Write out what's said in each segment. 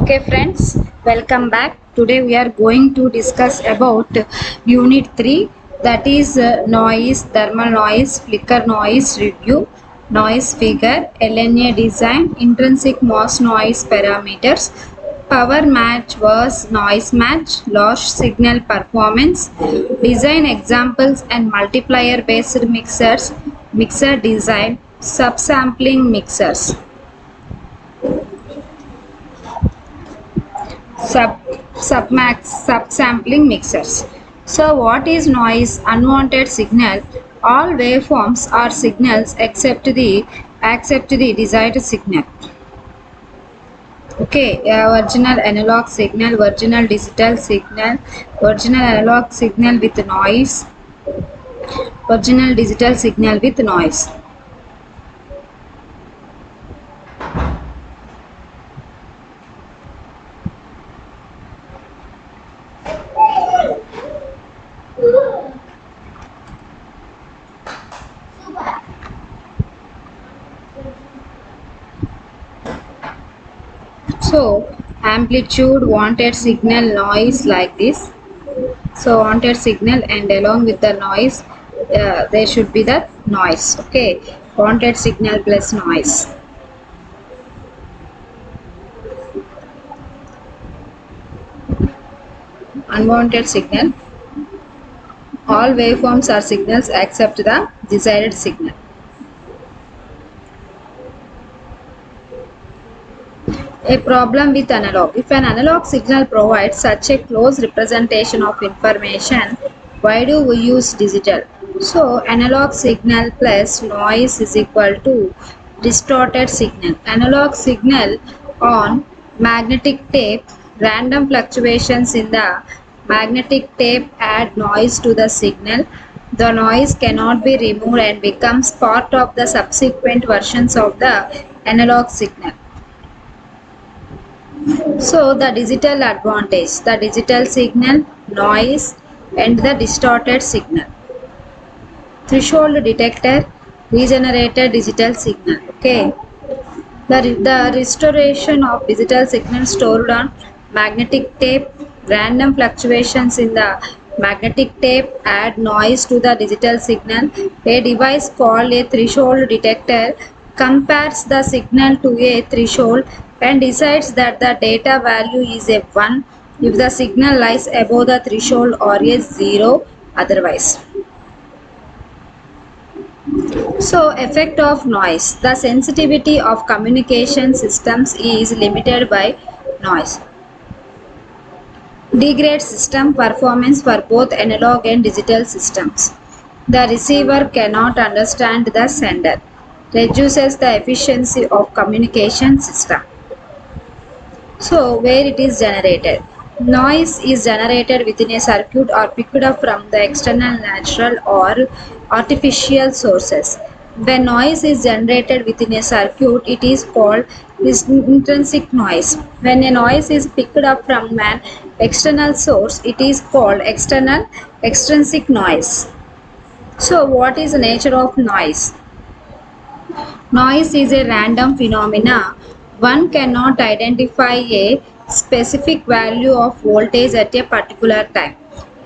Okay friends, welcome back. Today we are going to discuss about unit 3, that is noise, thermal noise, flicker noise review, noise figure, LNA design, intrinsic mass noise parameters, power match versus noise match, loss signal performance, design examples and multiplier based mixers, mixer design, subsampling mixers. sub Subsampling mixers. So what is noise? Unwanted signal. All waveforms are signals except the desired signal. Okay, original analog signal, original digital signal, original analog signal with noise, original digital signal with noise. So amplitude, wanted signal, noise, like this. So wanted signal and along with the noise, there should be the noise. Okay, wanted signal plus noise. Unwanted signal. All waveforms are signals except the desired signal. A problem with analog. If an analog signal provides such a close representation of information, why do we use digital? So, analog signal plus noise is equal to distorted signal. Analog signal on magnetic tape, random fluctuations in the magnetic tape add noise to the signal. The noise cannot be removed and becomes part of the subsequent versions of the analog signal. So the digital advantage, the digital signal, noise and the distorted signal. Threshold detector, regenerated digital signal. Okay. The restoration of digital signal stored on magnetic tape, random fluctuations in the magnetic tape add noise to the digital signal. A device called a threshold detector compares the signal to a threshold and decides that the data value is a 1 if the signal lies above the threshold or a 0 otherwise. So, effect of noise. The sensitivity of communication systems is limited by noise. Degrades system performance for both analog and digital systems. The receiver cannot understand the sender. Reduces the efficiency of communication system. So, where it is generated? Noise is generated within a circuit or picked up from the external natural or artificial sources. When noise is generated within a circuit, it is called intrinsic noise. When a noise is picked up from an external source, it is called extrinsic noise. So, what is the nature of noise? Noise is a random phenomena. One cannot identify a specific value of voltage at a particular time.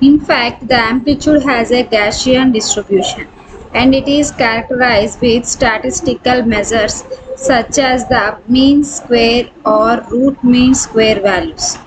In fact, the amplitude has a Gaussian distribution and it is characterized with statistical measures such as the mean square or root mean square values.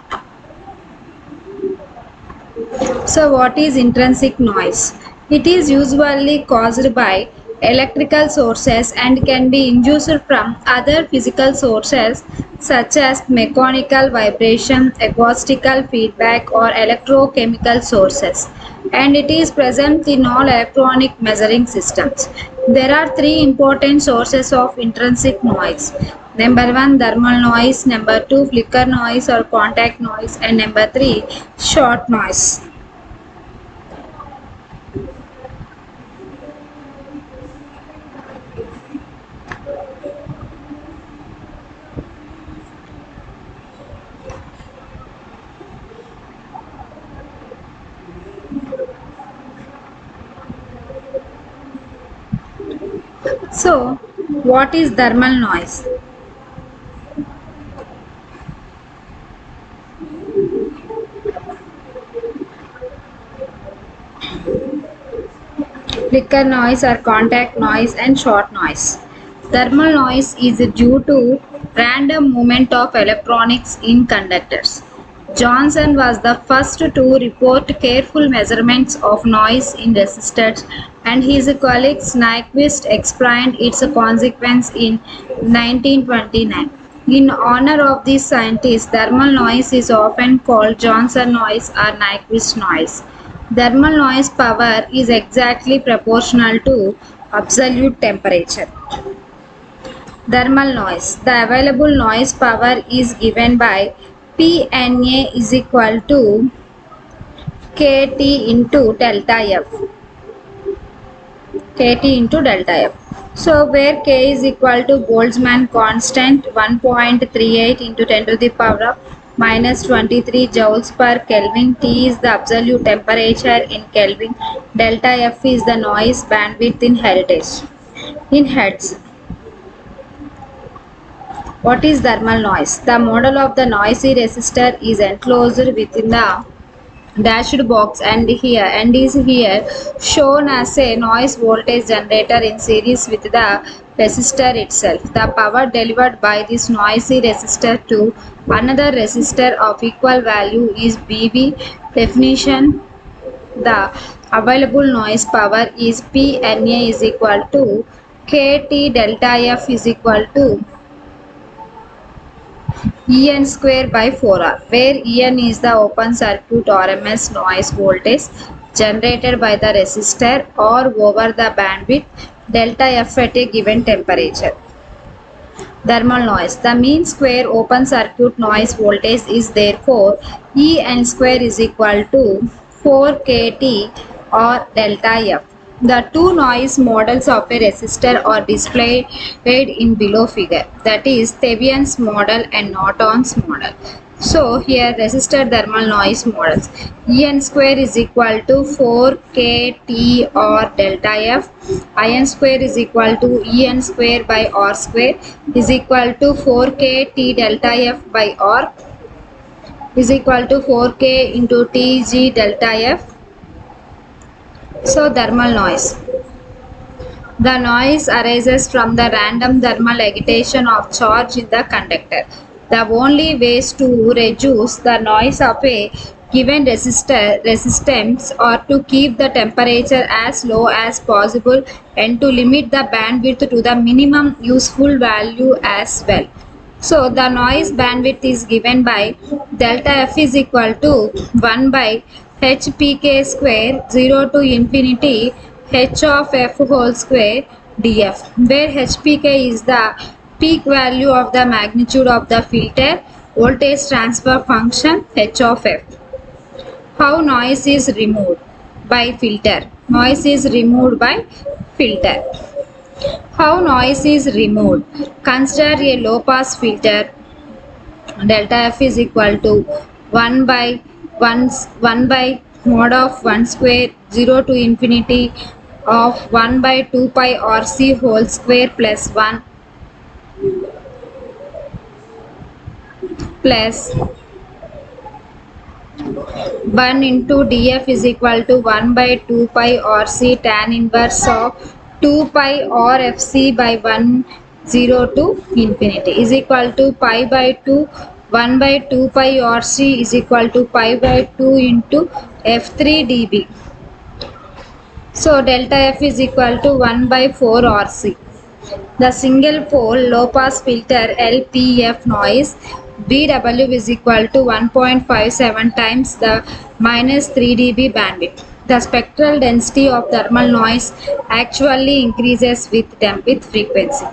So what is intrinsic noise? It is usually caused by electrical sources and can be induced from other physical sources such as mechanical vibration, acoustical feedback or electrochemical sources, and it is present in all electronic measuring systems. There are three important sources of intrinsic noise. Number 1, thermal noise, number 2, flicker noise or contact noise, and number 3, short noise. So, what is thermal noise? flicker noise or contact noise, and short noise. Thermal noise is due to random movement of electronics in conductors. Johnson was the first to report careful measurements of noise in resistors, and his colleague Nyquist explained its consequence in 1929. In honor of this scientist, thermal noise is often called Johnson noise or Nyquist noise. Thermal noise power is exactly proportional to absolute temperature. Thermal noise. The available noise power is given by PNA is equal to KT into delta F. KT into delta F. So where K is equal to Boltzmann constant 1.38 into 10 to the power of minus 23 joules per Kelvin. T is the absolute temperature in Kelvin. Delta F is the noise bandwidth in heritage. In hertz. What is thermal noise? The model of the noisy resistor is enclosed within the dashed box and is here shown as a noise voltage generator in series with the resistor itself. The power delivered by this noisy resistor to another resistor of equal value is BV. Definition: the available noise power is PNA is equal to KT delta F is equal to En square by 4R, where En is the open circuit RMS noise voltage generated by the resistor or over the bandwidth delta F at a given temperature. Thermal noise. The mean square open circuit noise voltage is therefore En square is equal to 4 kT or delta F. The two noise models of a resistor are displayed in below figure, that is Thevenin's model and Norton's model. So here resistor thermal noise models. En square is equal to 4 kT or delta F. In square is equal to En square by R square is equal to 4 kT delta F by R is equal to 4k into Tg delta F. So thermal noise. The noise arises from the random thermal agitation of charge in the conductor. The only ways to reduce the noise of a given resistance are to keep the temperature as low as possible and to limit the bandwidth to the minimum useful value as well. So the noise bandwidth is given by delta F is equal to 1 by hpk square 0 to infinity h of f whole square df, where hpk is the peak value of the magnitude of the filter voltage transfer function h of f. How noise is removed? By filter. Noise is removed by filter. How noise is removed? Consider a low pass filter. Delta f is equal to 1 by 1 by mod of 1 square 0 to infinity of 1 by 2 pi RC whole square plus 1 plus 1 into df is equal to 1 by 2 pi RC tan inverse of 2 pi R FC by 1 0 to infinity is equal to pi by 2 1 by 2 pi RC is equal to pi by 2 into F3 dB. So delta F is equal to 1 by 4 RC. The single pole low pass filter LPF noise BW is equal to 1.57 times the minus 3 dB bandwidth. The spectral density of thermal noise actually increases with frequency.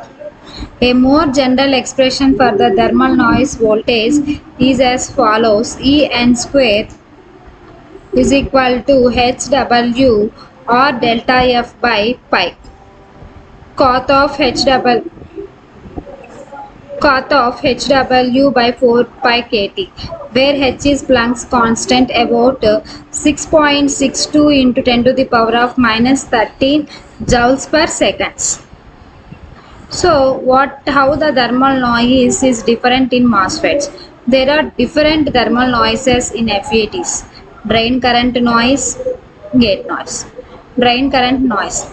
A more general expression for the thermal noise voltage is as follows: En square is equal to HW or delta F by pi cot of HW by 4 pi kt, where H is Planck's constant about 6.62 into 10 to the power of minus 13 joules per seconds. So how the thermal noise is different in MOSFETs? There are different thermal noises in FETs. Drain current noise, gate noise. Drain current noise.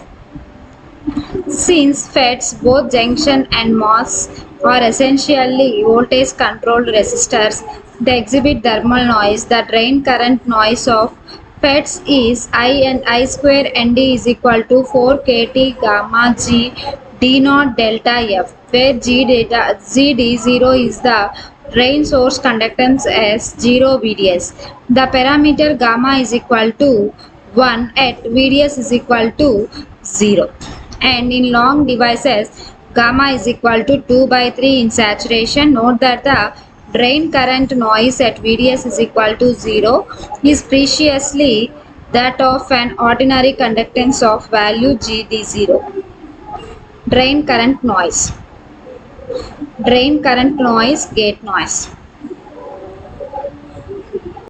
Since FETs, both junction and MOS are essentially voltage controlled resistors, they exhibit thermal noise. The drain current noise of FETs is I and I square ND is equal to 4 kT gamma G D naught delta F, where GD0 is the drain source conductance as 0 VDS. The parameter gamma is equal to 1 at VDS is equal to 0. And in long devices, gamma is equal to 2 by 3 in saturation. Note that the drain current noise at VDS is equal to 0 is preciously that of an ordinary conductance of value GD0. Drain current noise. Drain current noise, gate noise.